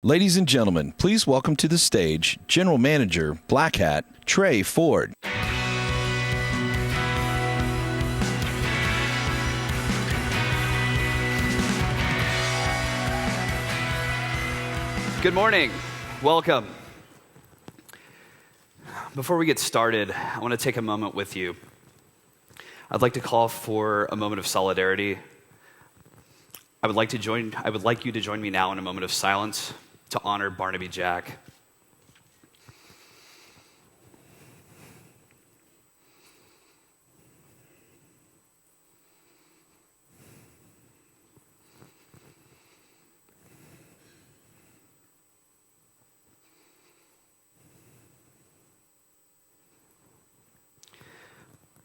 Ladies and gentlemen, please welcome to the stage General Manager, BlackHat, Trey Ford. Good morning. Welcome. Before we get started, I want to take a moment with you. I'd like to call for a moment of solidarity. I would like you to join me now in a moment of silence to honor Barnaby Jack.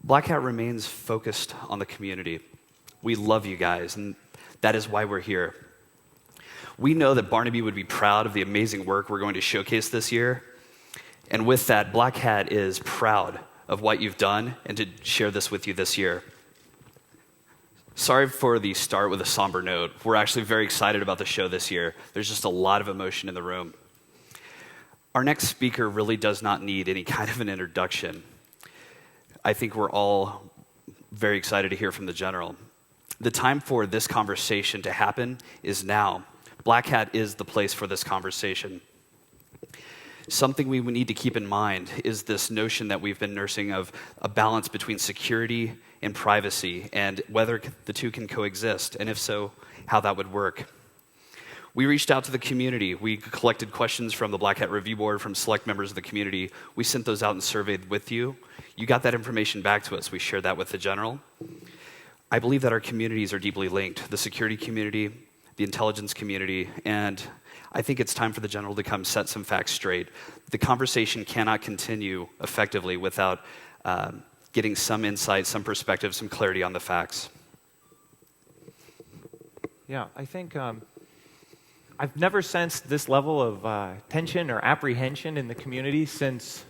BlackHat remains focused on the community. We love you guys, and that is why we're here. We know that Barnaby would be proud of the amazing work we're going to showcase this year. And with that, BlackHat is proud of what you've done and to share this with you this year. Sorry for the start with a somber note. We're actually very excited about the show this year. There's just a lot of emotion in the room. Our next speaker really does not need any kind of an introduction. I think we're all very excited to hear from the General. The time for this conversation to happen is now. BlackHat is the place for this conversation. Something we need to keep in mind is this notion that we've been nursing of a balance between security and privacy, and whether the two can coexist, and if so, how that would work. We reached out to the community. We collected questions from the BlackHat Review Board, from select members of the community. We sent those out and surveyed with you. You got that information back to us. We shared that with the General. I believe that our communities are deeply linked, the security community, the intelligence community, and I think it's time for the General to come set some facts straight. The conversation cannot continue effectively without getting some insight, some perspective, some clarity on the facts. Yeah, I think I've never sensed this level of tension or apprehension in the community since,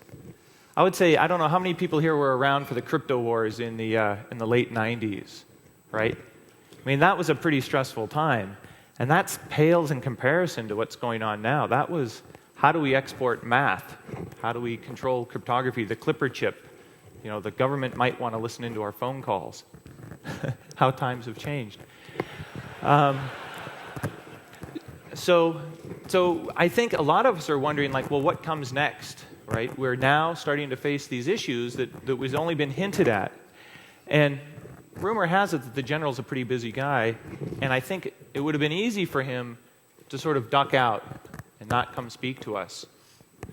I would say, I don't know how many people here were around for the crypto wars in the late 90s, right? I mean, that was a pretty stressful time. And that pales in comparison to what's going on now. That was, how do we export math? How do we control cryptography? The Clipper chip. You know, the government might want to listen into our phone calls. How times have changed. So I think a lot of us are wondering, like, well, what comes next, right? We're now starting to face these issues that was only been hinted at. And rumor has it that the General's a pretty busy guy, and I think it would have been easy for him to sort of duck out and not come speak to us,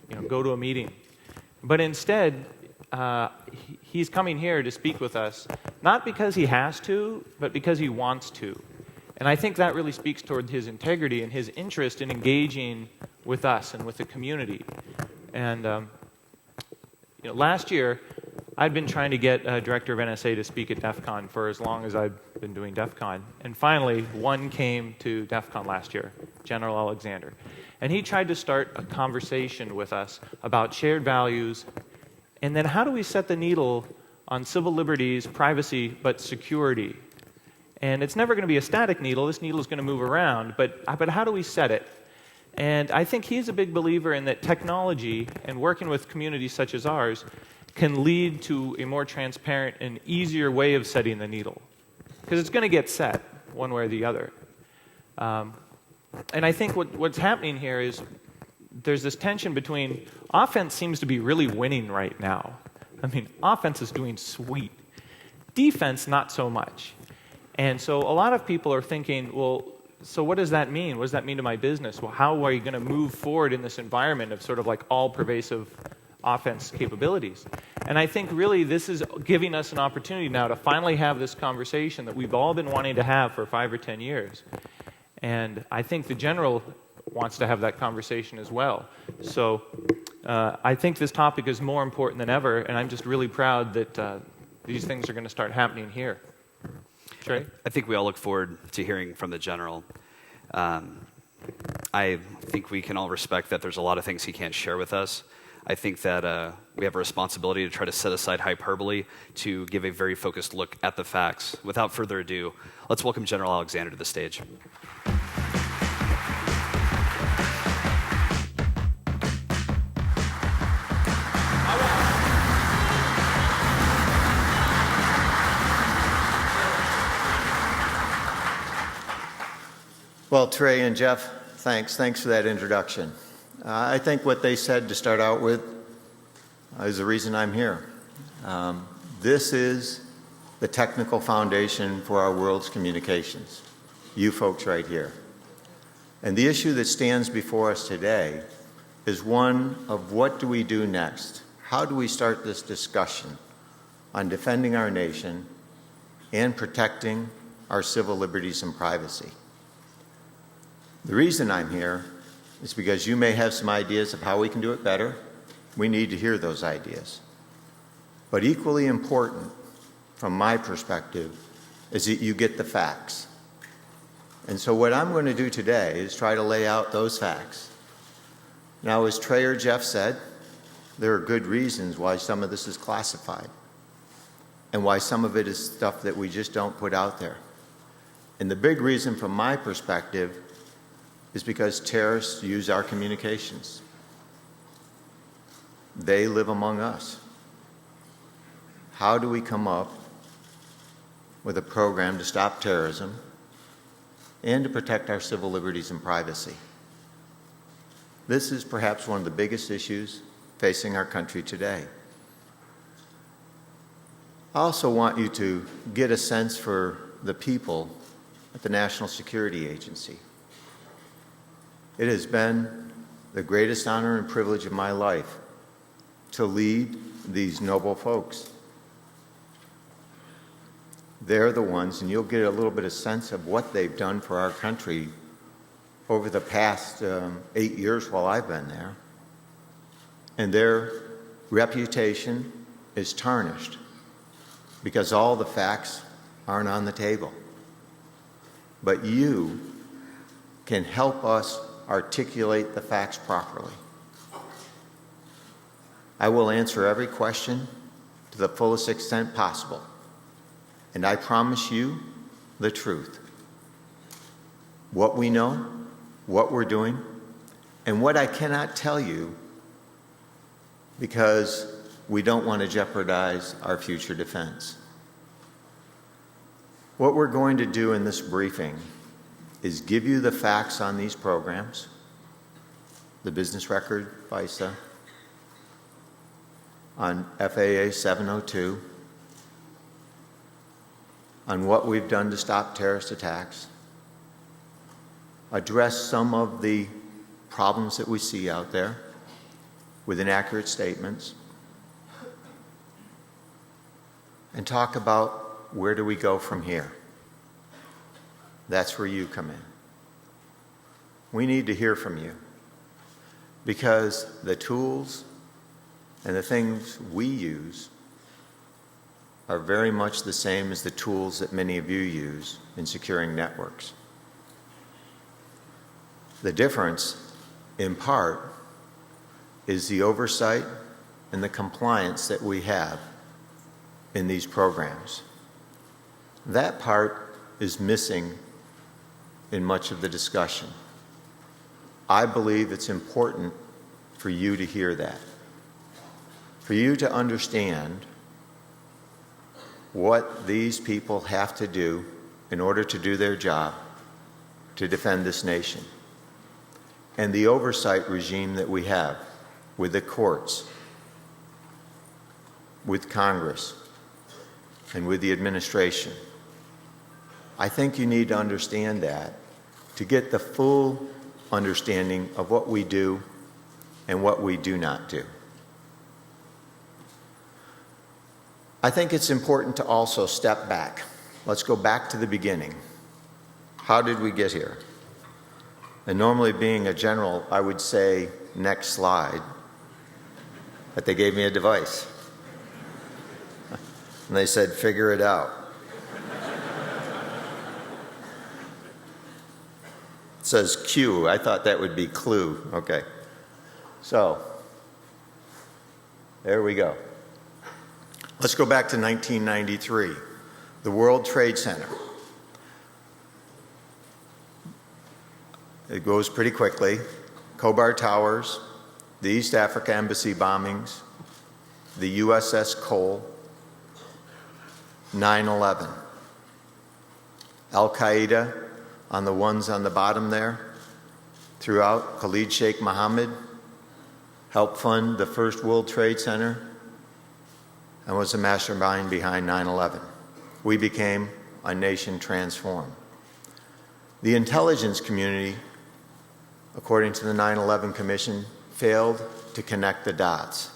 you know, go to a meeting. But instead, he's coming here to speak with us, not because he has to, but because he wants to. And I think that really speaks toward his integrity and his interest in engaging with us and with the community. And last year, I'd been trying to get a director of NSA to speak at DEF CON for as long as I've been doing DEF CON. And finally, one came to DEF CON last year, General Alexander. And he tried to start a conversation with us about shared values, and then how do we set the needle on civil liberties, privacy, but security. And it's never going to be a static needle. This needle is going to move around, but how do we set it? And I think he's a big believer in that technology and working with communities such as ours can lead to a more transparent and easier way of setting the needle. Because it's going to get set one way or the other. And I think what's happening here is there's this tension between offense seems to be really winning right now. I mean, offense is doing sweet. Defense, not so much. And so a lot of people are thinking, well, so what does that mean? What does that mean to my business? Well, how are you going to move forward in this environment of sort of like all-pervasive offense capabilities? And I think really this is giving us an opportunity now to finally have this conversation that we've all been wanting to have for 5 or 10 years. And I think the General wants to have that conversation as well. So I think this topic is more important than ever, and I'm just really proud that these things are going to start happening here. Trey? I think we all look forward to hearing from the General. I think we can all respect that there's a lot of things he can't share with us. I think that we have a responsibility to try to set aside hyperbole to give a very focused look at the facts. Without further ado, let's welcome General Alexander to the stage. Well, Trey and Jeff, thanks for that introduction. I think what they said to start out with is the reason I'm here. This is the technical foundation for our world's communications, you folks right here. And the issue that stands before us today is one of what do we do next? How do we start this discussion on defending our nation and protecting our civil liberties and privacy? The reason I'm here is because you may have some ideas of how we can do it better. We need to hear those ideas. But equally important, from my perspective, is that you get the facts. And so what I'm going to do today is try to lay out those facts. Now, as Trey or Jeff said, there are good reasons why some of this is classified and why some of it is stuff that we just don't put out there. And the big reason from my perspective is because terrorists use our communications. They live among us. How do we come up with a program to stop terrorism and to protect our civil liberties and privacy? This is perhaps one of the biggest issues facing our country today. I also want you to get a sense for the people at the National Security Agency. It has been the greatest honor and privilege of my life to lead these noble folks. They're the ones, and you'll get a little bit of sense of what they've done for our country over the past 8 years while I've been there. And their reputation is tarnished because all the facts aren't on the table. But you can help us articulate the facts properly. I will answer every question to the fullest extent possible. And I promise you the truth. What we know, what we're doing, and what I cannot tell you because we don't want to jeopardize our future defense. What we're going to do in this briefing is give you the facts on these programs, the business record, FISA, on FAA 702, on what we've done to stop terrorist attacks, address some of the problems that we see out there with inaccurate statements, and talk about where do we go from here. That's where you come in. We need to hear from you because the tools and the things we use are very much the same as the tools that many of you use in securing networks. The difference, in part, is the oversight and the compliance that we have in these programs. That part is missing in much of the discussion. I believe it's important for you to hear that, for you to understand what these people have to do in order to do their job to defend this nation, and the oversight regime that we have with the courts, with Congress, and with the administration. I think you need to understand that to get the full understanding of what we do and what we do not do. I think it's important to also step back. Let's go back to the beginning. How did we get here? And normally, being a general, I would say, next slide, but they gave me a device. And they said, figure it out. It says Q. I thought that would be clue. Okay. So, there we go. Let's go back to 1993, the World Trade Center. It goes pretty quickly. Khobar Towers, the East Africa Embassy bombings, the USS Cole, 9/11. Al-Qaeda on the ones on the bottom there throughout. Khalid Sheikh Mohammed helped fund the first World Trade Center and was the mastermind behind 9/11. We became a nation transformed. The intelligence community, according to the 9/11 Commission, failed to connect the dots.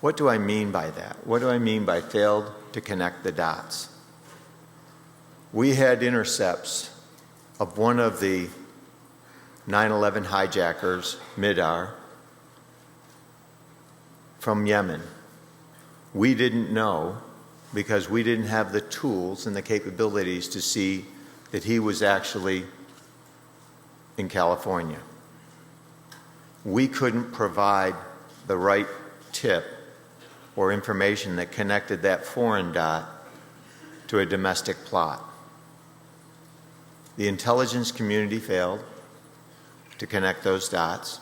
What do I mean by that? What do I mean by failed to connect the dots? We had intercepts of one of the 9/11 hijackers, Midar, from Yemen. We didn't know because we didn't have the tools and the capabilities to see that he was actually in California. We couldn't provide the right tip or information that connected that foreign dot to a domestic plot. The intelligence community failed to connect those dots.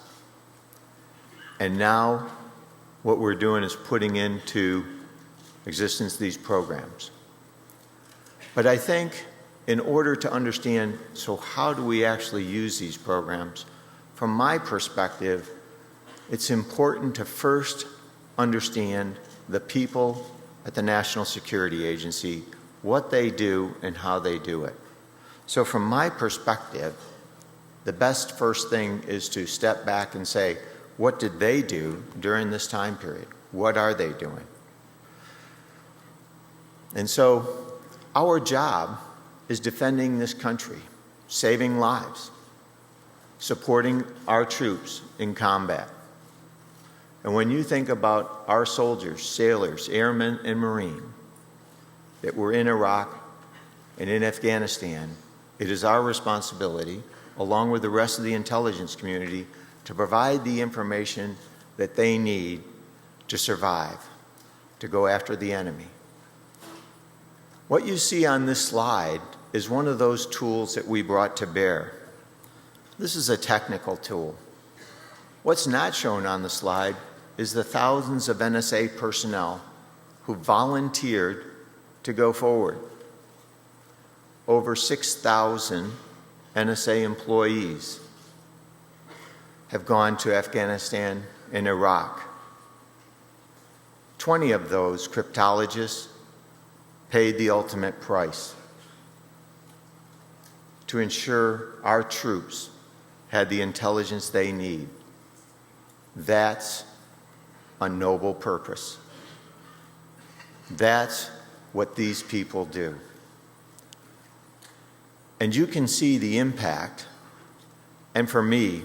And now what we're doing is putting into existence these programs. But I think in order to understand, so how do we actually use these programs? From my perspective, it's important to first understand the people at the National Security Agency, what they do and how they do it. So from my perspective, the best first thing is to step back and say, what did they do during this time period? What are they doing? And so our job is defending this country, saving lives, supporting our troops in combat. And when you think about our soldiers, sailors, airmen, and Marine that were in Iraq and in Afghanistan, it is our responsibility, along with the rest of the intelligence community, to provide the information that they need to survive, to go after the enemy. What you see on this slide is one of those tools that we brought to bear. This is a technical tool. What's not shown on the slide is the thousands of NSA personnel who volunteered to go forward. Over 6,000 NSA employees have gone to Afghanistan and Iraq. 20 of those cryptologists paid the ultimate price to ensure our troops had the intelligence they need. That's a noble purpose. That's what these people do. And you can see the impact. And for me,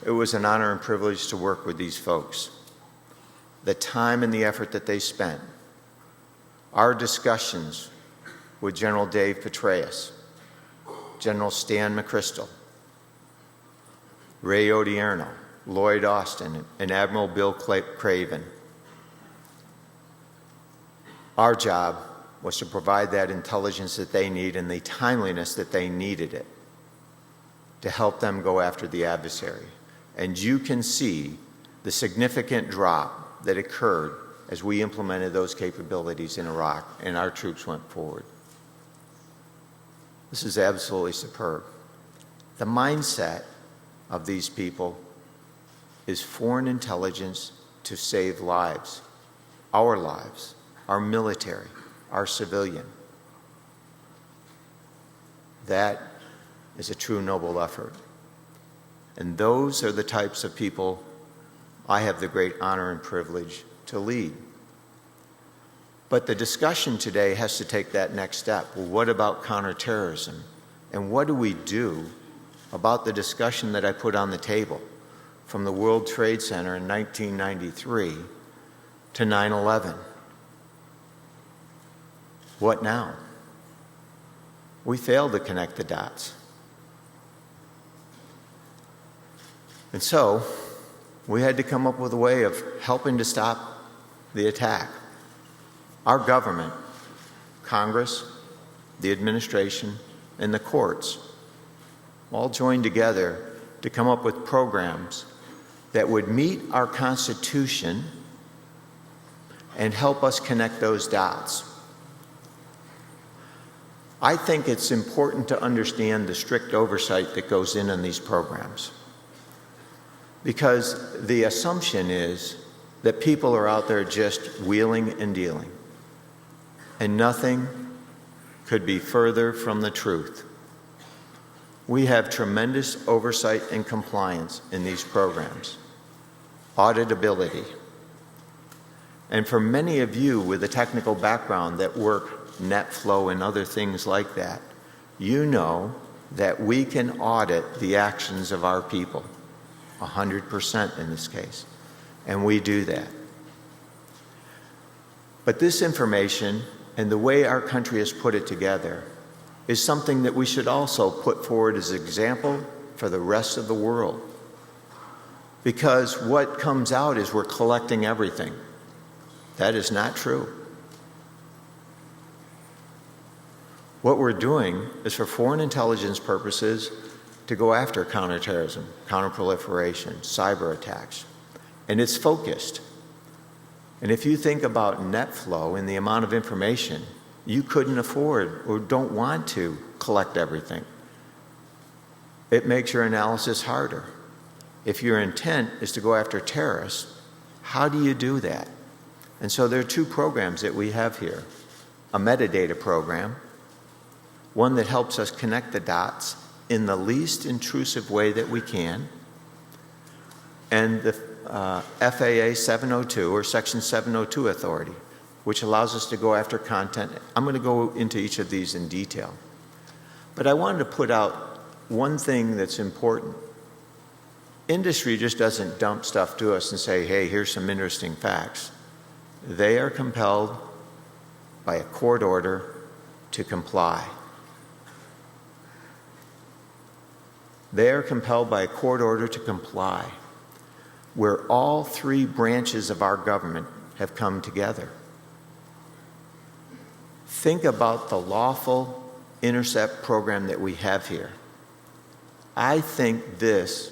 it was an honor and privilege to work with these folks. The time and the effort that they spent. Our discussions with General Dave Petraeus, General Stan McChrystal, Ray Odierno, Lloyd Austin, and Admiral Bill Craven. Our job was to provide that intelligence that they need and the timeliness that they needed it to help them go after the adversary. And you can see the significant drop that occurred as we implemented those capabilities in Iraq and our troops went forward. This is absolutely superb. The mindset of these people is foreign intelligence to save lives, our military, our civilian. That is a true noble effort. And those are the types of people I have the great honor and privilege to lead. But the discussion today has to take that next step. Well, what about counterterrorism? And what do we do about the discussion that I put on the table from the World Trade Center in 1993 to 9/11? What now? We failed to connect the dots. And so we had to come up with a way of helping to stop the attack. Our government, Congress, the administration, and the courts all joined together to come up with programs that would meet our Constitution and help us connect those dots. I think it's important to understand the strict oversight that goes in on these programs. Because the assumption is that people are out there just wheeling and dealing. And nothing could be further from the truth. We have tremendous oversight and compliance in these programs. Auditability. And for many of you with a technical background that work net flow and other things like that, you know that we can audit the actions of our people, 100% in this case, and we do that. But this information and the way our country has put it together is something that we should also put forward as an example for the rest of the world. Because what comes out is we're collecting everything. That is not true. What we're doing is for foreign intelligence purposes to go after counterterrorism, counterproliferation, cyber attacks. And it's focused. And if you think about net flow and the amount of information, you couldn't afford or don't want to collect everything. It makes your analysis harder. If your intent is to go after terrorists, how do you do that? And so there are two programs that we have here. A metadata program, one that helps us connect the dots in the least intrusive way that we can, and the FAA 702 or Section 702 authority, which allows us to go after content. I'm going to go into each of these in detail. But I wanted to put out one thing that's important. Industry just doesn't dump stuff to us and say, hey, here's some interesting facts. They are compelled by a court order to comply. They are compelled by a court order to comply, where all three branches of our government have come together. Think about the lawful intercept program that we have here. I think this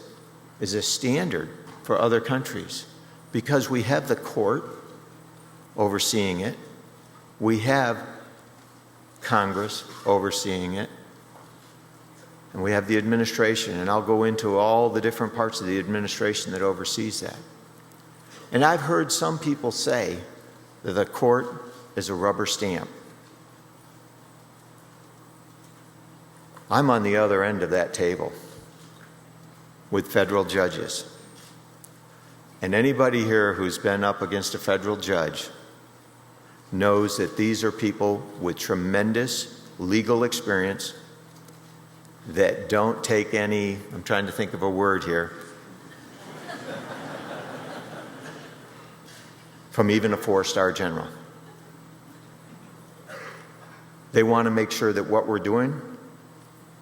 is a standard for other countries because we have the court overseeing it, we have Congress overseeing it, and we have the administration, and I'll go into all the different parts of the administration that oversees that. And I've heard some people say that the court is a rubber stamp. I'm on the other end of that table with federal judges. And anybody here who's been up against a federal judge knows that these are people with tremendous legal experience that don't take any, I'm trying to think of a word here, from even a 4-star general. They want to make sure that what we're doing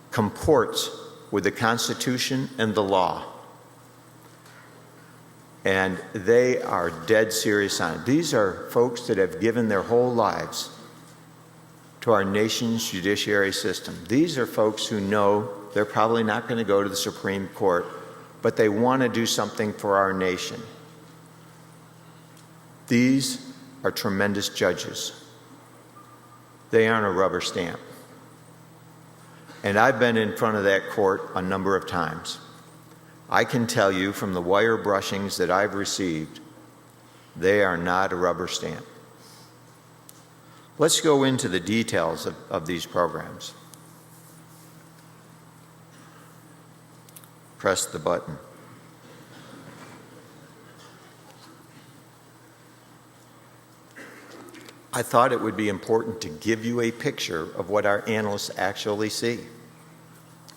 comports with the Constitution and the law. And they are dead serious on it. These are folks that have given their whole lives to our nation's judiciary system. These are folks who know they're probably not going to go to the Supreme Court, but they want to do something for our nation. These are tremendous judges. They aren't a rubber stamp. And I've been in front of that court a number of times. I can tell you from the wire brushings that I've received, they are not a rubber stamp. Let's go into the details of these programs. Press the button. I thought it would be important to give you a picture of what our analysts actually see.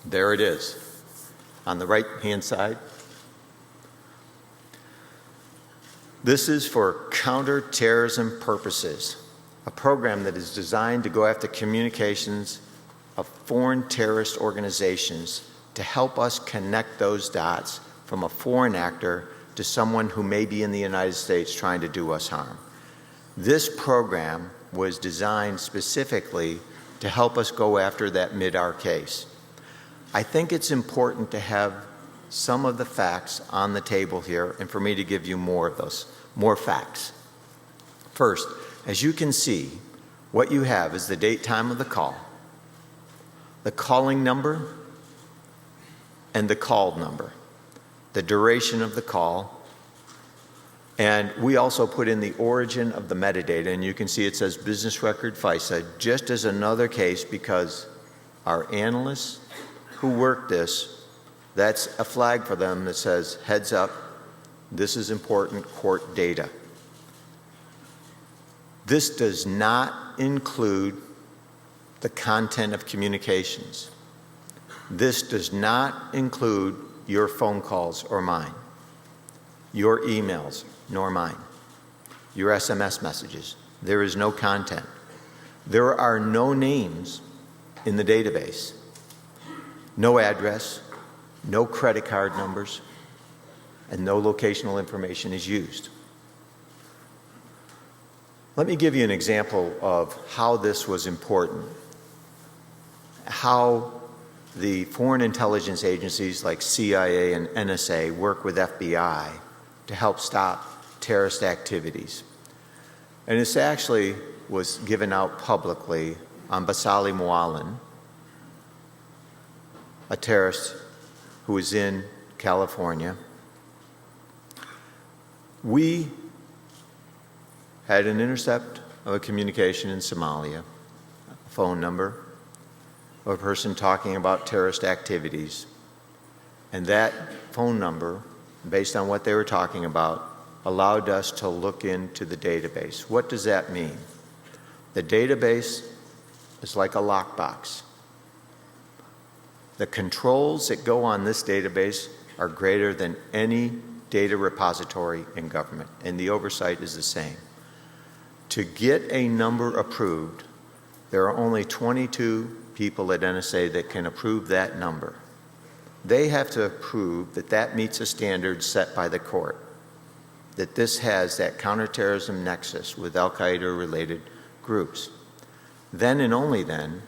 There it is, on the right-hand side. This is for counterterrorism purposes, a program that is designed to go after communications of foreign terrorist organizations to help us connect those dots from a foreign actor to someone who may be in the United States trying to do us harm. This program was designed specifically to help us go after that mid-R case. I think it's important to have some of the facts on the table here and for me to give you more of those, more facts. First, as you can see, what you have is the date, time of the call, the calling number, and the called number, the duration of the call. And we also put in the origin of the metadata, and you can see it says business record FISA, just as another case, because our analysts who work this, that's a flag for them that says, heads up, this is important court data. This does not include the content of communications. This does not include your phone calls or mine, your emails nor mine, your SMS messages. There is no content. There are no names in the database, no address, no credit card numbers, and no locational information is used. Let me give you an example of how this was important, how the foreign intelligence agencies like CIA and NSA work with FBI to help stop terrorist activities. And this actually was given out publicly on Basali Moalan, a terrorist who was in California. We had an intercept of a communication in Somalia, a phone number of a person talking about terrorist activities. And that phone number, based on what they were talking about, allowed us to look into the database. What does that mean? The database is like a lockbox. The controls that go on this database are greater than any data repository in government, and the oversight is the same. To get a number approved, there are only 22 people at NSA that can approve that number. They have to prove that that meets a standard set by the court, that this has that counterterrorism nexus with Al-Qaeda-related groups. Then and only then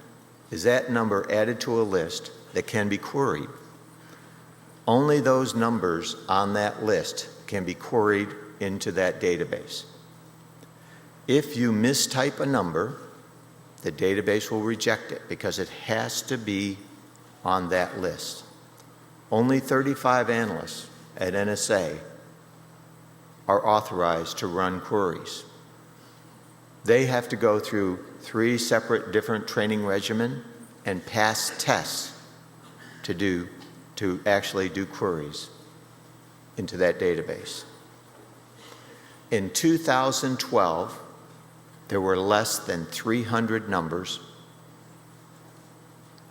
is that number added to a list that can be queried. Only those numbers on that list can be queried into that database. If you mistype a number, the database will reject it because it has to be on that list. Only 35 analysts at NSA are authorized to run queries. They have to go through 3 separate different training regimens and pass tests to actually do queries into that database. In 2012, there were less than 300 numbers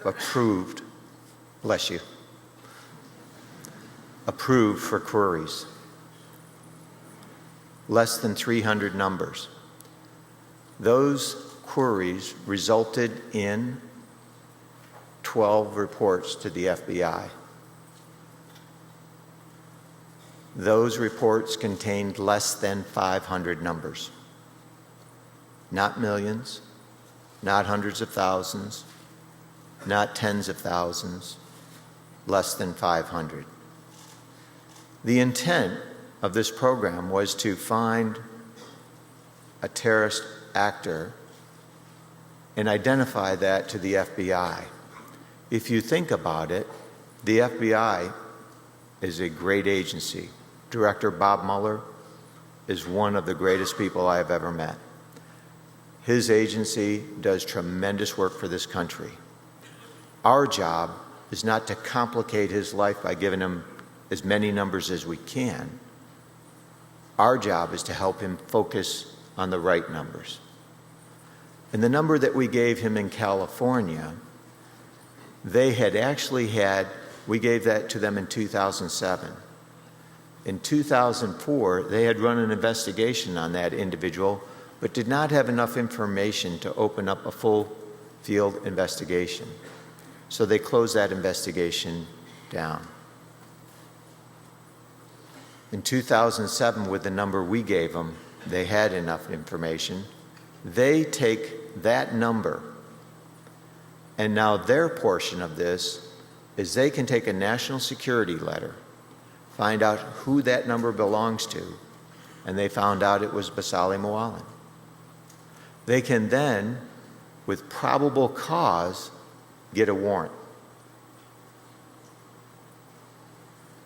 approved, bless you, approved for queries. Less than 300 numbers. Those queries resulted in 12 reports to the FBI. Those reports contained less than 500 numbers. Not millions, not hundreds of thousands, not tens of thousands, less than 500. The intent of this program was to find a terrorist actor and identify that to the FBI. If you think about it, the FBI is a great agency. Director Bob Mueller is one of the greatest people I have ever met. His agency does tremendous work for this country. Our job is not to complicate his life by giving him as many numbers as we can. Our job is to help him focus on the right numbers. And the number that we gave him in California, they had actually had, we gave that to them in 2007. In 2004, they had run an investigation on that individual, but did not have enough information to open up a full field investigation. So they closed that investigation down. In 2007, with the number we gave them, they had enough information. They take that number, and now their portion of this is they can take a national security letter, find out who that number belongs to, and they found out it was Basali Moalan. They can then, with probable cause, get a warrant.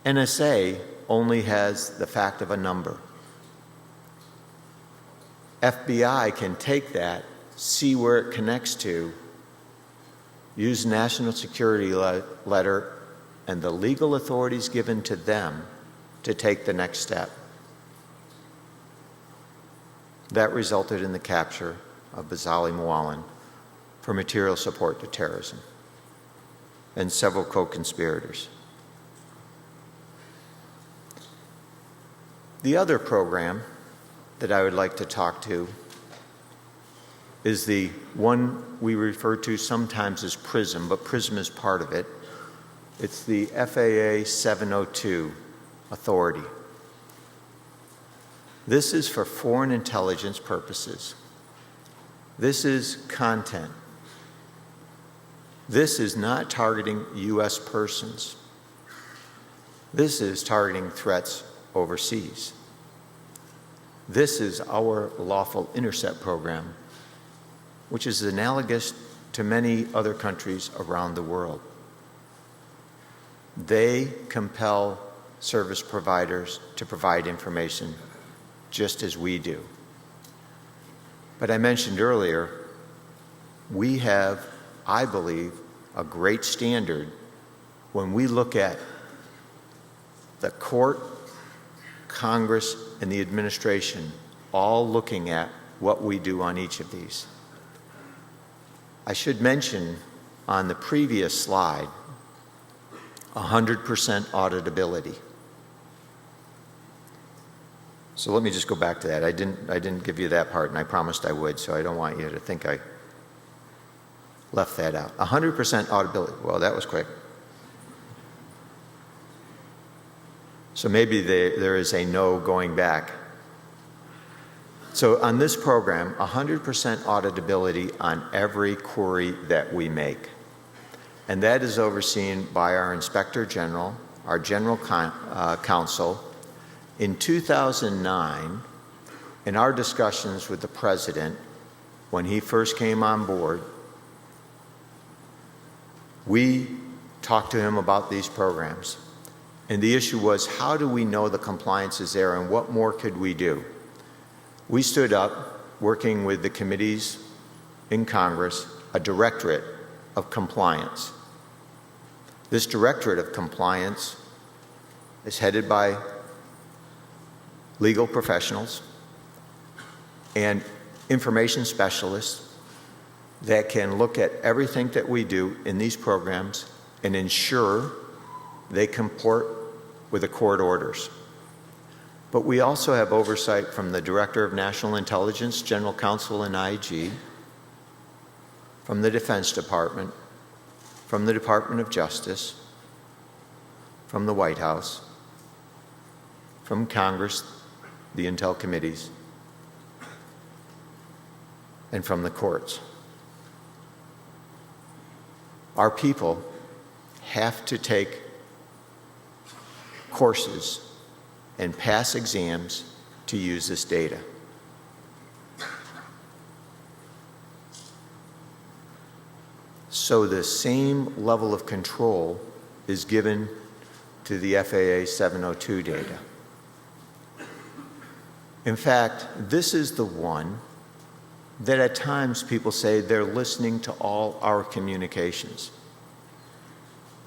NSA only has the fact of a number. FBI can take that, see where it connects to, use national security letter and the legal authorities given to them to take the next step. That resulted in the capture of Bazali Mwalin for material support to terrorism and several co-conspirators. The other program that I would like to talk to is the one we refer to sometimes as PRISM, but PRISM is part of it. It's the FAA 702 authority. This is for foreign intelligence purposes. This is content. This is not targeting U.S. persons. This is targeting threats overseas. This is our lawful intercept program, which is analogous to many other countries around the world. They compel service providers to provide information just as we do. But I mentioned earlier, we have, I believe, a great standard when we look at the court, Congress, and the administration all looking at what we do on each of these. I should mention on the previous slide 100% auditability. So let me just go back to that. I didn't give you that part, and I promised I would, so I don't want you to think I left that out. 100% auditability. Well, that was quick. So maybe there is a no going back. So on this program, 100% auditability on every query that we make. And that is overseen by our Inspector General, our General Counsel. In 2009, in our discussions with the President, when he first came on board, we talked to him about these programs. And the issue was, how do we know the compliance is there and what more could we do? We stood up, working with the committees in Congress, a directorate of compliance. This directorate of compliance is headed by legal professionals and information specialists that can look at everything that we do in these programs and ensure they comport with the court orders. But we also have oversight from the Director of National Intelligence, General Counsel, and IG, from the Defense Department, from the Department of Justice, from the White House, from Congress, the Intel committees, and from the courts. Our people have to take courses and pass exams to use this data. So the same level of control is given to the FAA 702 data. In fact, this is the one that at times people say they're listening to all our communications.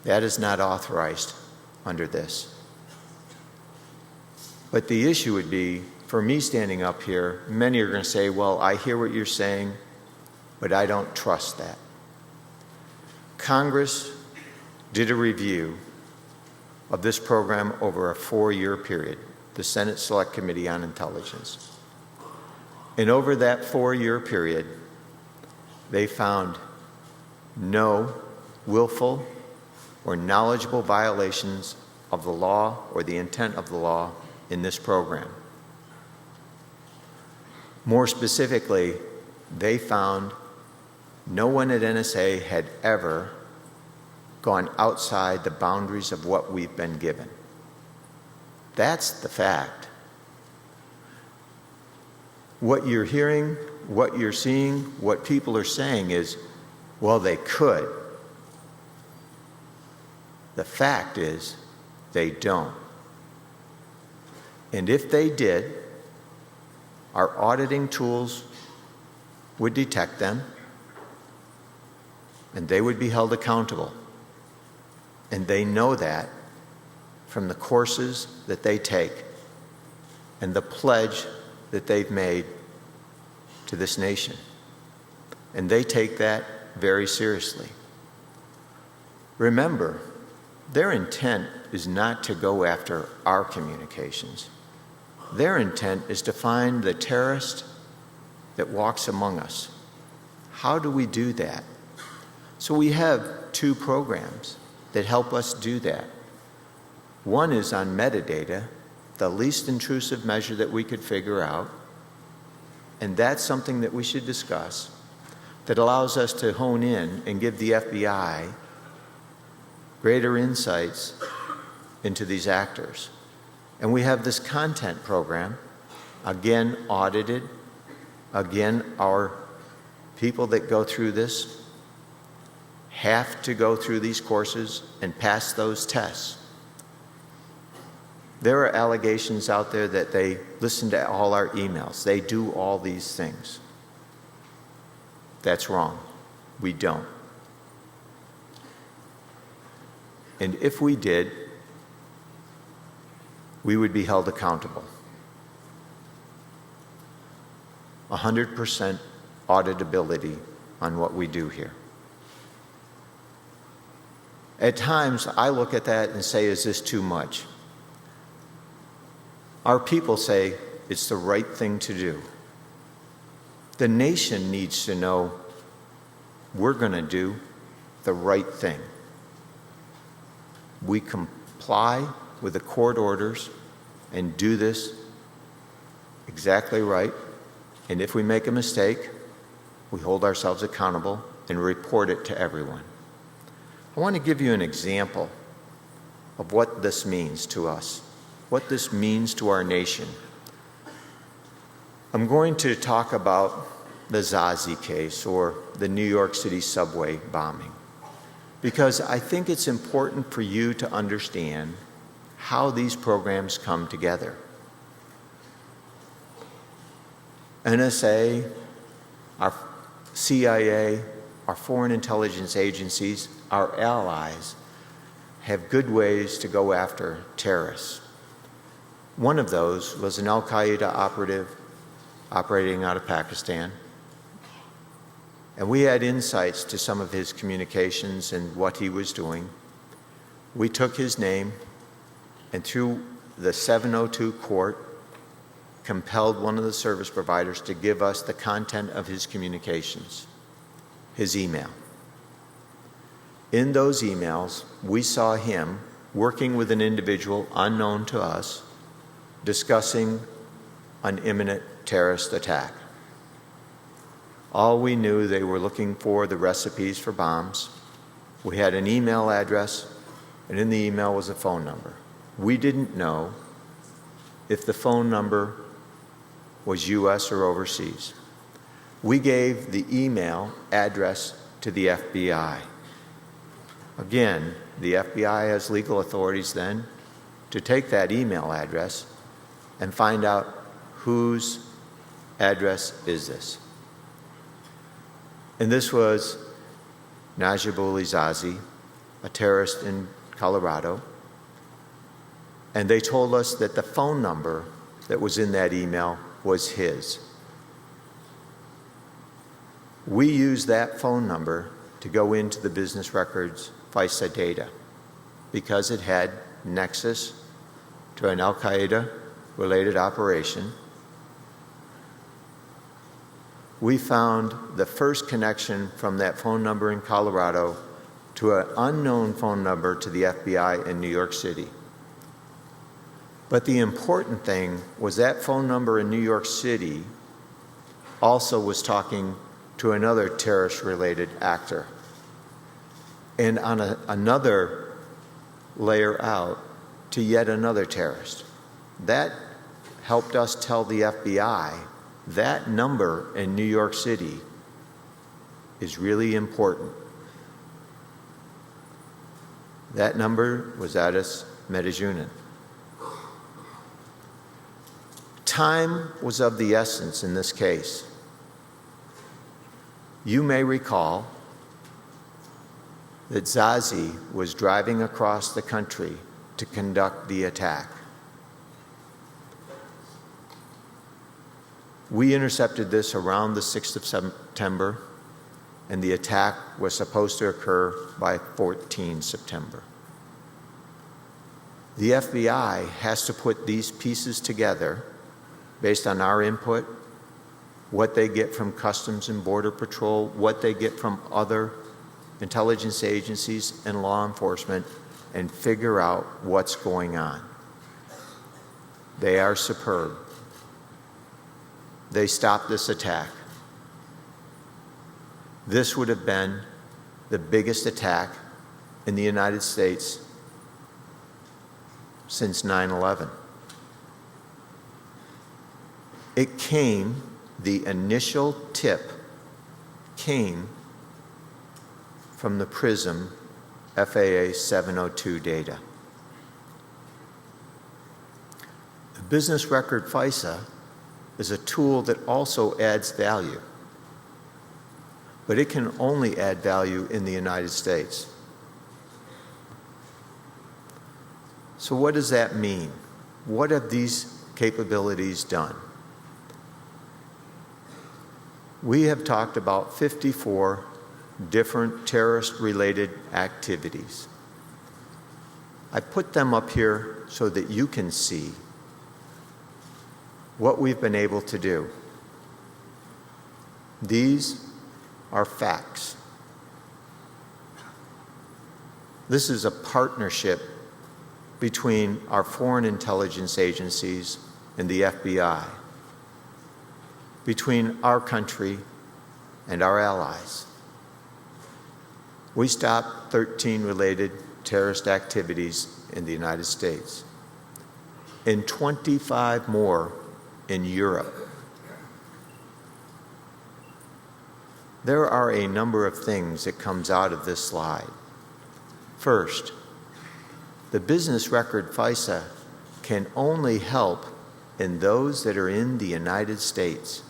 That is not authorized under this. But the issue would be, for me standing up here, many are going to say, well, I hear what you're saying, but I don't trust that. Congress did a review of this program over a 4-year period, the Senate Select Committee on Intelligence. And over that 4-year period, they found no willful or knowledgeable violations of the law or the intent of the law in this program. More specifically, they found no one at NSA had ever gone outside the boundaries of what we've been given. That's the fact. What you're hearing, what you're seeing, what people are saying is, well, they could. The fact is, they don't. And if they did, our auditing tools would detect them, and they would be held accountable. And they know that from the courses that they take and the pledge that they've made to this nation. And they take that very seriously. Remember, their intent is not to go after our communications. Their intent is to find the terrorist that walks among us. How do we do that? So we have two programs that help us do that. One is on metadata, the least intrusive measure that we could figure out, and that's something that we should discuss, that allows us to hone in and give the FBI greater insights into these actors. And we have this content program, again audited, again our people that go through this have to go through these courses and pass those tests. There are allegations out there that they listen to all our emails. They do all these things. That's wrong. We don't. And if we did, we would be held accountable. 100% auditability on what we do here. At times, I look at that and say, is this too much? Our people say it's the right thing to do. The nation needs to know we're going to do the right thing. We comply with the court orders and do this exactly right. And if we make a mistake, we hold ourselves accountable and report it to everyone. I want to give you an example of what this means to us, what this means to our nation. I'm going to talk about the Zazi case, or the New York City subway bombing, because I think it's important for you to understand how these programs come together. NSA, our CIA, our foreign intelligence agencies, our allies have good ways to go after terrorists. One of those was an Al-Qaeda operative operating out of Pakistan. And we had insights to some of his communications and what he was doing. We took his name and through the 702 court compelled one of the service providers to give us the content of his communications, his email. In those emails, we saw him working with an individual unknown to us, discussing an imminent terrorist attack. All we knew, they were looking for the recipes for bombs. We had an email address, and in the email was a phone number. We didn't know if the phone number was US or overseas. We gave the email address to the FBI. Again, the FBI has legal authorities then to take that email address and find out whose address is this. And this was Najibullah Zazi, a terrorist in Colorado. And they told us that the phone number that was in that email was his. We used that phone number to go into the business records FISA data because it had nexus to an Al-Qaeda related operation. We found the first connection from that phone number in Colorado to an unknown phone number to the FBI in New York City. But the important thing was that phone number in New York City also was talking to another terrorist-related actor. And on another layer out to yet another terrorist. That helped us tell the FBI that number in New York That number was Addis Medellin. Time was of the essence in this case. You may recall that Zazi was driving across the country to conduct the attack. We intercepted this around the 6th of September, and the attack was supposed to occur by 14 September. The FBI has to put these pieces together based on our input, what they get from Customs and Border Patrol, what they get from other intelligence agencies and law enforcement, and figure out what's going on. They are superb. They stopped this attack. This would have been the biggest attack in the United States since 9/11. It came, the initial tip came from the PRISM FAA 702 data. The business record FISA is a tool that also adds value, but it can only add value in the United States. So what does that mean? What have these capabilities done? We have talked about 54 different terrorist-related activities. I put them up here so that you can see what we've been able to do. These are facts. This is a partnership between our foreign intelligence agencies and the FBI, between our country and our allies. We stopped 13 related terrorist activities in the United States and 25 more in Europe. There are a number of things that comes out of this slide. First, the business record FISA can only help in those that are in the United States.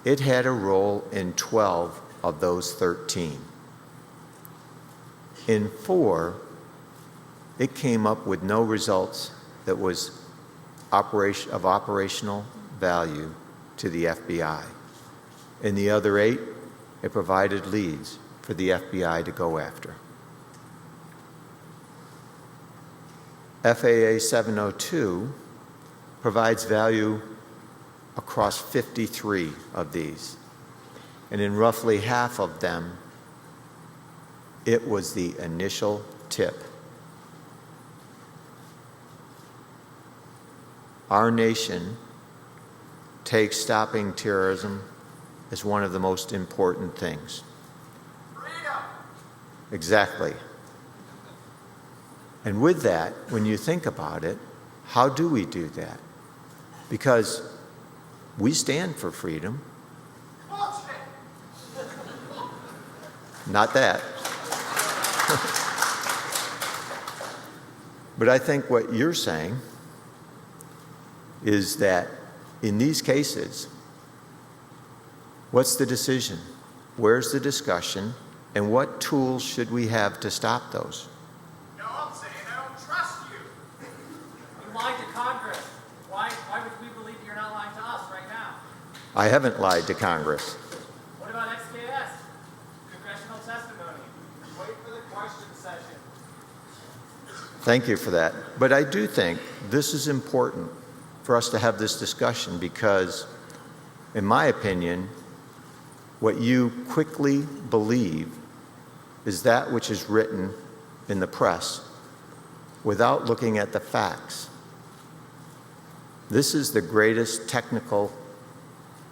It had a role in 12 of those 13. In 4, it came up with no results that was of operational value to the FBI. In the other 8, it provided leads for the FBI to go after. FAA 702 provides value across 53 of these, and in roughly half of them, it was the initial tip. Our nation takes stopping terrorism as one of the most important things. Freedom! Exactly. And with that, when you think about it, how do we do that? Because we stand for freedom. Not that. But I think what you're saying is that in these cases, what's the decision? Where's the discussion? And what tools should we have to stop those? No, I'm saying I don't trust you. You lied to Congress. Why would we believe you're not lying to us right now? I haven't lied to Congress. What about XKS? Congressional testimony. Wait for the question session. Thank you for that. But I do think this is important for us to have this discussion because, in my opinion, what you quickly believe is that which is written in the press without looking at the facts. This is the greatest technical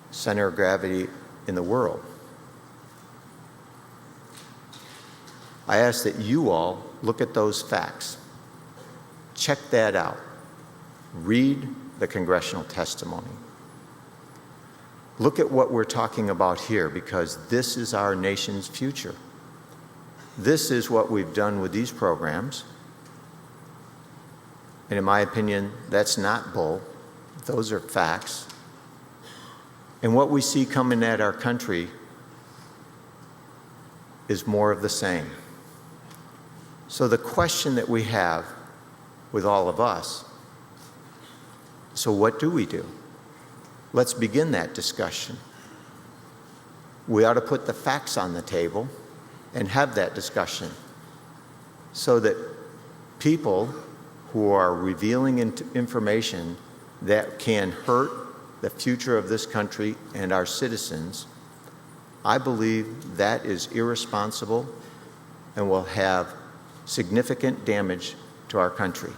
center of gravity in the world. I ask that you all look at those facts. Check that out. Read the congressional testimony. Look at what we're talking about here because this is our nation's future. This is what we've done with these programs. And in my opinion, that's not bull. Those are facts. And what we see coming at our country is more of the same. So the question that we have with all of us, so what do we do? Let's begin that discussion. We ought to put the facts on the table and have that discussion so that people who are revealing information that can hurt the future of this country and our citizens, I believe that is irresponsible and will have significant damage to our country.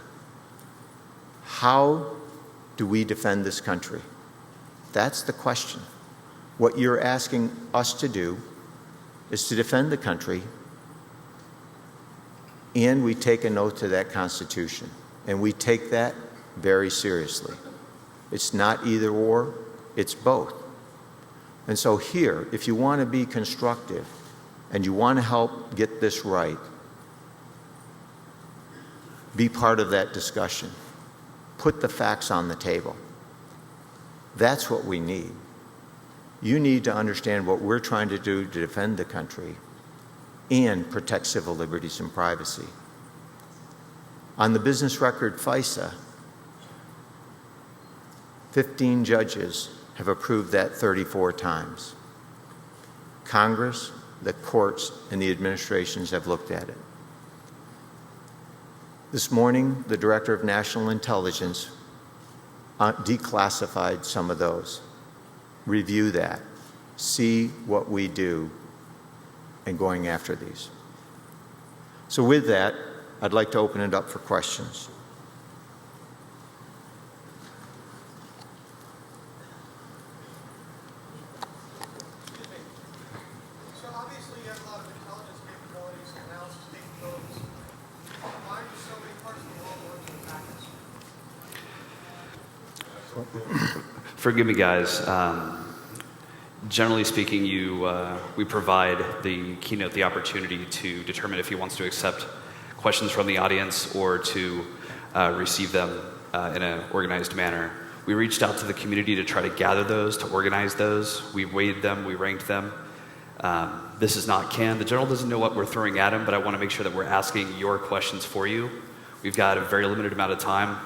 How do we defend this country? That's the question. What you're asking us to do is to defend the country, and we take an oath to that Constitution, and we take that very seriously. It's not either or, it's both. And so here, if you want to be constructive and you want to help get this right, be part of that discussion. Put the facts on the table. That's what we need. You need to understand what we're trying to do to defend the country and protect civil liberties and privacy. On the business record FISA, 15 judges have approved that 34 times. Congress, the courts, and the administrations have looked at it. This morning, the Director of National Intelligence declassified some of those. Review that. See what we do in going after these. So with that, I'd like to open it up for questions. So obviously you have a lot of intelligence capabilities and analysis capabilities. Why do so many parts of the world want to attack us? Forgive me, guys. Generally speaking, we provide the keynote the opportunity to determine if he wants to accept questions from the audience or to receive them in an organized manner. We reached out to the community to try to gather those, to organize those. We weighed them, we ranked them. This is not canned. The general doesn't know what we're throwing at him, but I want to make sure that we're asking your questions for you. We've got a very limited amount of time.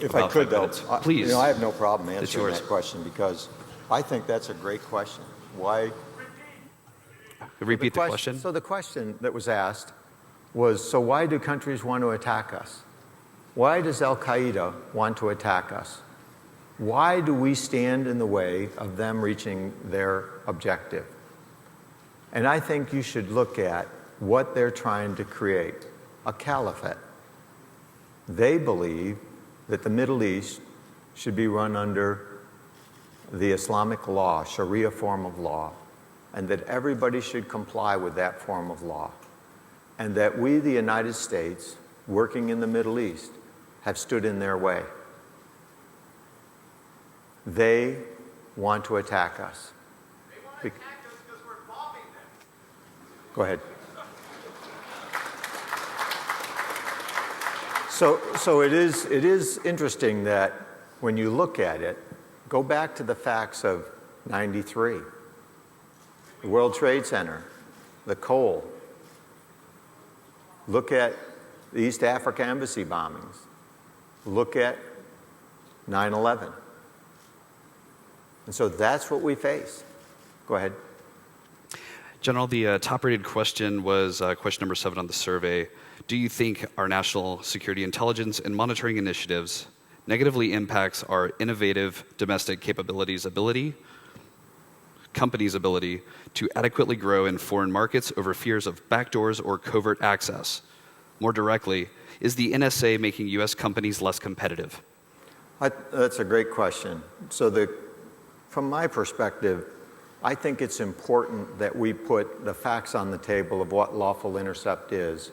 If I could, though, please. I have no problem answering yours. that question because I think that's a great question. Why? Repeat the question. So the question that was asked was, so why do countries want to attack us? Why does Al-Qaeda want to attack us? Why do we stand in the way of them reaching their objective? And I think you should look at what they're trying to create, a caliphate. They believe that the Middle East should be run under the Islamic law, Sharia form of law, and that everybody should comply with that form of law. And that we, the United States, working in the Middle East, have stood in their way. They want to attack us. They want to attack us because we're bombing them. Go ahead. So it is interesting that when you look at it, go back to the facts of '93, the World Trade Center, the coal. Look at the East Africa embassy bombings. Look at 9/11. And so that's what we face. Go ahead. General, the top-rated question was question number 7 on the survey. Do you think our national security intelligence and monitoring initiatives negatively impacts our innovative domestic companies' ability to adequately grow in foreign markets over fears of backdoors or covert access? More directly, is the NSA making U.S. companies less competitive? That's a great question. So from my perspective, I think it's important that we put the facts on the table of what lawful intercept is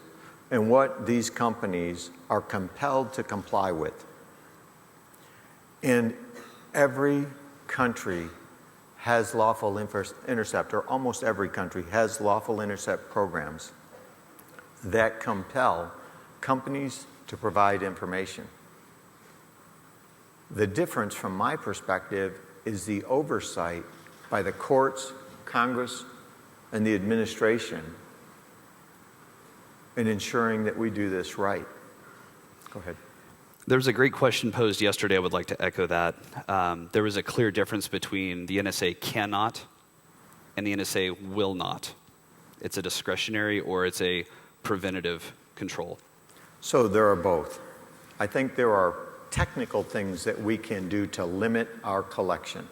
and what these companies are compelled to comply with. And every country has lawful intercept, or almost every country has lawful intercept programs that compel companies to provide information. The difference from my perspective is the oversight by the courts, Congress, and the administration in ensuring that we do this right. Go ahead. There was a great question posed yesterday. I would like to echo that. There was a clear difference between the NSA cannot and the NSA will not. It's a discretionary or it's a preventative control. So there are both. I think there are technical things that we can do to limit our collection,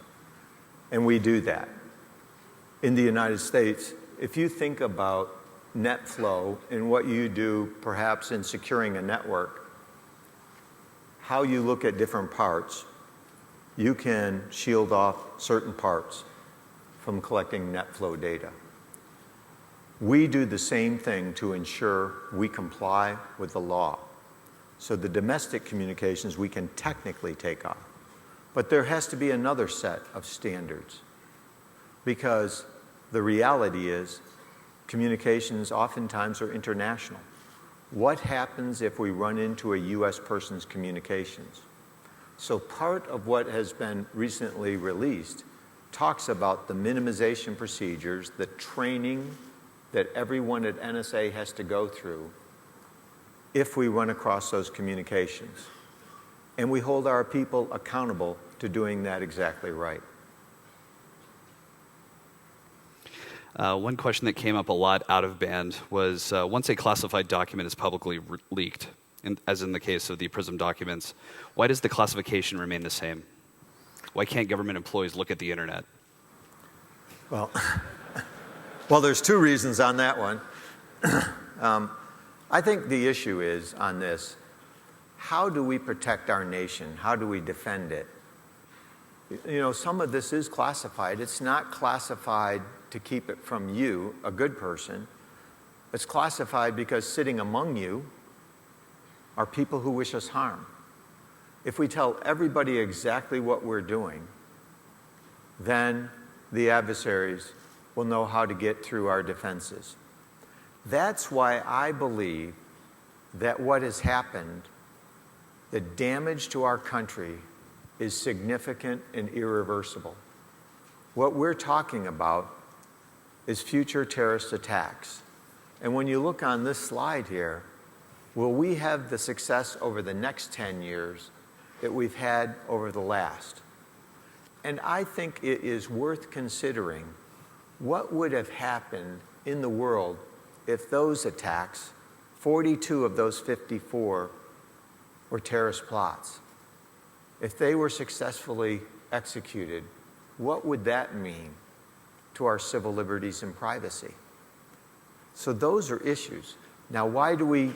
and we do that. In the United States, if you think about net flow and what you do perhaps in securing a network, how you look at different parts, you can shield off certain parts from collecting net flow data. We do the same thing to ensure we comply with the law. So the domestic communications we can technically take off. But there has to be another set of standards, because the reality is communications oftentimes are international. What happens if we run into a U.S. person's communications? So part of what has been recently released talks about the minimization procedures, the training that everyone at NSA has to go through if we run across those communications. And we hold our people accountable to doing that exactly right. One question that came up a lot out of band was once a classified document is publicly leaked, as in the case of the PRISM documents, why does the classification remain the same? Why can't government employees look at the internet? Well, there's two reasons on that one. I think the issue is on this, how do we protect our nation? How do we defend it? You know, some of this is classified. It's not classified to keep it from you, a good person. It's classified because sitting among you are people who wish us harm. If we tell everybody exactly what we're doing, then the adversaries will know how to get through our defenses. That's why I believe that what has happened, the damage to our country, is significant and irreversible. What we're talking about is future terrorist attacks. And when you look on this slide here, will we have the success over the next 10 years that we've had over the last? And I think it is worth considering what would have happened in the world if those attacks, 42 of those 54, were terrorist plots. If they were successfully executed, what would that mean to our civil liberties and privacy? So those are issues. Now, why do we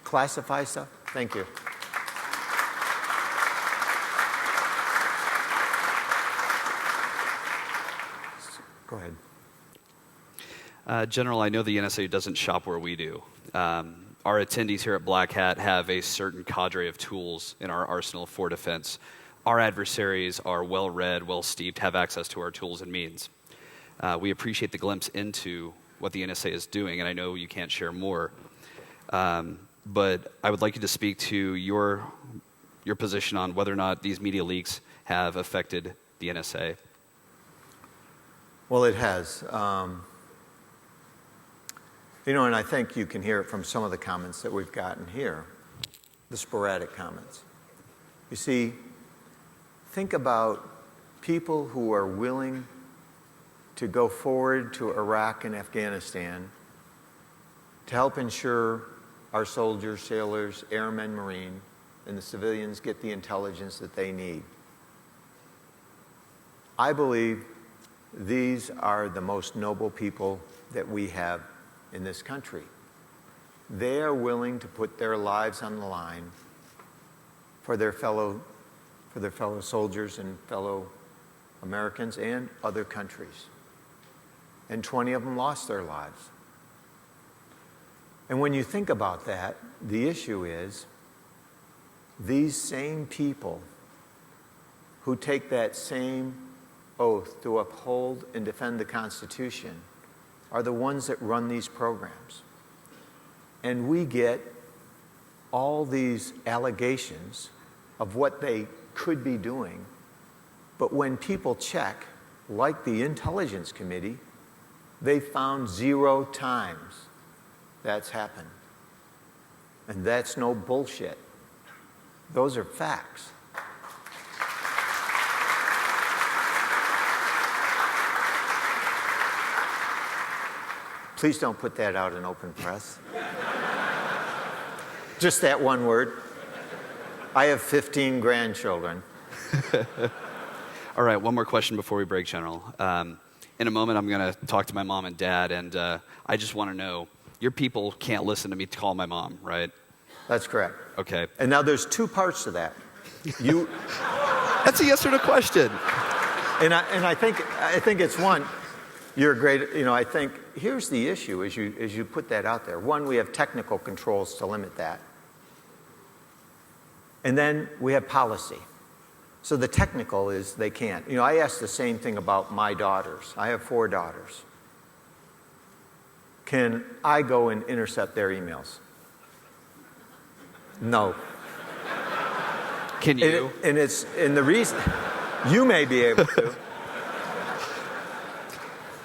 classify stuff? Thank you. Go ahead. General, I know the NSA doesn't shop where we do. Our attendees here at BlackHat have a certain cadre of tools in our arsenal for defense. Our adversaries are well-read, well-steeped, have access to our tools and means. We appreciate the glimpse into what the NSA is doing, and I know you can't share more. But I would like you to speak to your position on whether or not these media leaks have affected the NSA. Well, it has. You know, and I think you can hear it from some of the comments that we've gotten here, the sporadic comments. You see, think about people who are willing to go forward to Iraq and Afghanistan to help ensure our soldiers, sailors, airmen, Marine, and the civilians get the intelligence that they need. I believe these are the most noble people that we have in this country. They are willing to put their lives on the line for their fellow soldiers and fellow Americans and other countries. And 20 of them lost their lives. And when you think about that, the issue is these same people who take that same oath to uphold and defend the Constitution are the ones that run these programs. And we get all these allegations of what they could be doing, but when people check, like the Intelligence Committee, they found 0 times that's happened. And that's no bullshit. Those are facts. Please don't put that out in open press. Just that one word. I have 15 grandchildren. All right, one more question before we break, General. In a moment, I'm going to talk to my mom and dad, and I just want to know, your people can't listen to me call my mom, right? That's correct. Okay. And now there's 2 parts to that. That's a yes or no question. And I think it's one. You're great. I think here's the issue as you put that out there. One, we have technical controls to limit that. And then we have policy. So the technical is they can't. I asked the same thing about my daughters. I have 4 daughters. Can I go and intercept their emails? No. Can you? And the reason you may be able to.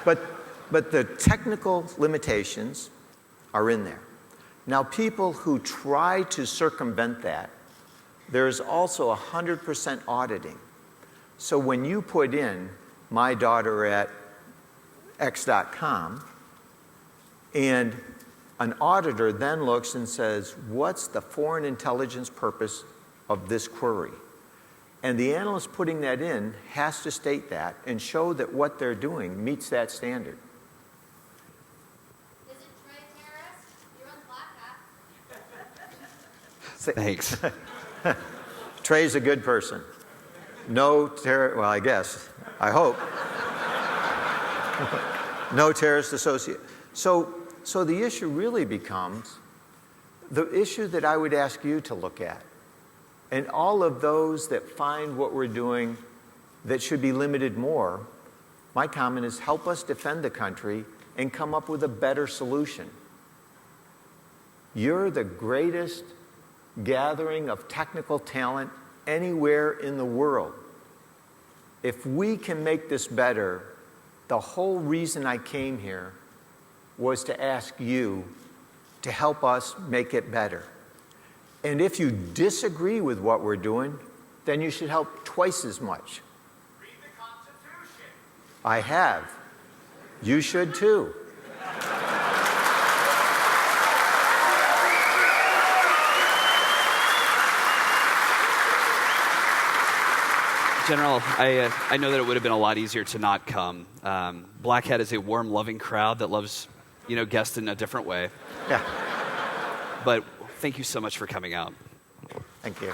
But the technical limitations are in there. Now, people who try to circumvent that, there's also 100% auditing. So when you put in my daughter at x.com, and an auditor then looks and says, what's the foreign intelligence purpose of this query? And the analyst putting that in has to state that and show that what they're doing meets that standard. Is it Trey Terrace? You're on Thanks. Trey's a good person. No well, I guess. I hope. No terrorist associate. So the issue really becomes the issue that I would ask you to look at. And all of those that find what we're doing that should be limited more, my comment is help us defend the country and come up with a better solution. You're the greatest gathering of technical talent anywhere in the world. If we can make this better, the whole reason I came here was to ask you to help us make it better. And if you disagree with what we're doing, then you should help twice as much. Read the Constitution. I have. You should too. General, I know that it would have been a lot easier to not come. BlackHat is a warm, loving crowd that loves, guests in a different way. Yeah. But thank you so much for coming out. Thank you.